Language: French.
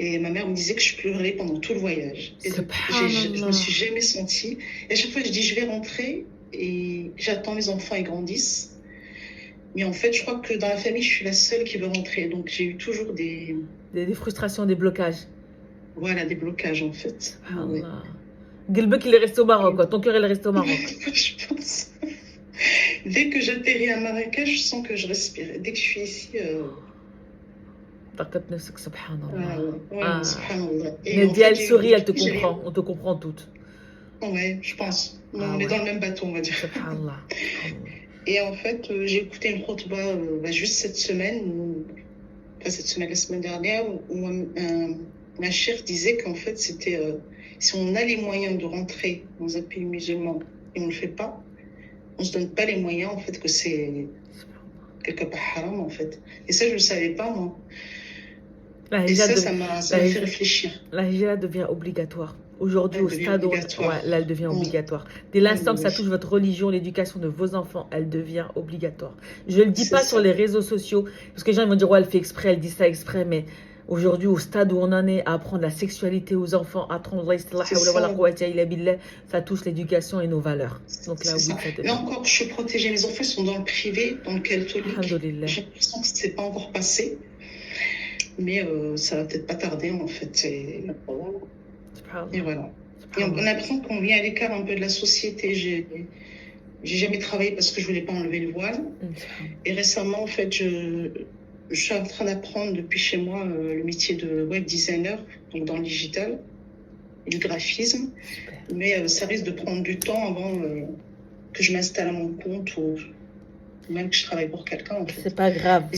Et ma mère me disait que je pleurais pendant tout le voyage. Et je me Subhanallah. suis jamais sentie. Et à chaque fois, je dis, je vais rentrer et j'attends les enfants, ils grandissent. Mais en fait, je crois que dans la famille, je suis la seule qui veut rentrer. Donc, j'ai eu toujours Des frustrations, des blocages. voilà, des blocages, en fait. Ouais. Subhanallah. Guelbek, il est resté au Maroc, quoi. Ton cœur, il est resté au Maroc. Je pense. Dès que j'atterris à Marrakech, je sens que je respire. Dès que je suis ici, Takat nafsik, subhanallah. ouais, subhanallah. Et en Nadia, fait, elle sourit, elle te comprend. On te comprend toutes. Ouais, je pense. Ah On est ouais. dans le même bateau, on va dire. Subhanallah. Et en fait, j'ai écouté une khutba juste cette semaine, pas cette semaine, la semaine dernière, où un cheikh disait qu'en fait, c'était si on a les moyens de rentrer dans un pays musulman et on ne le fait pas, on ne se donne pas les moyens, en fait, que c'est quelque part haram, en fait. Et ça, je ne le savais pas, moi. Et ça m'a fait réfléchir. La hijra devient obligatoire. Aujourd'hui, au stade où elle devient obligatoire. Dès l'instant que ça touche votre religion, l'éducation de vos enfants, elle devient obligatoire. Je ne le dis pas sur les réseaux sociaux, parce que les gens vont dire, ouais, elle fait exprès, elle dit ça exprès, mais aujourd'hui, au stade où on en est, à apprendre la sexualité aux enfants, à apprendre ça touche l'éducation et nos valeurs. Donc là, oui, ça devient. Là encore, je suis protégée. Mes enfants sont dans le privé, dans le catholique. Alhamdoulilah. J'ai l'impression que ce n'est pas encore passé. Mais ça va peut-être pas tarder, en fait. Et voilà. Et on a l'impression qu'on vient à l'écart un peu de la société. J'ai jamais travaillé parce que je voulais pas enlever le voile. Et récemment, en fait, je suis en train d'apprendre depuis chez moi le métier de web designer, donc dans le digital, et du graphisme. Mais ça risque de prendre du temps avant que je m'installe à mon compte ou même que je travaille pour quelqu'un, en fait. C'est pas grave.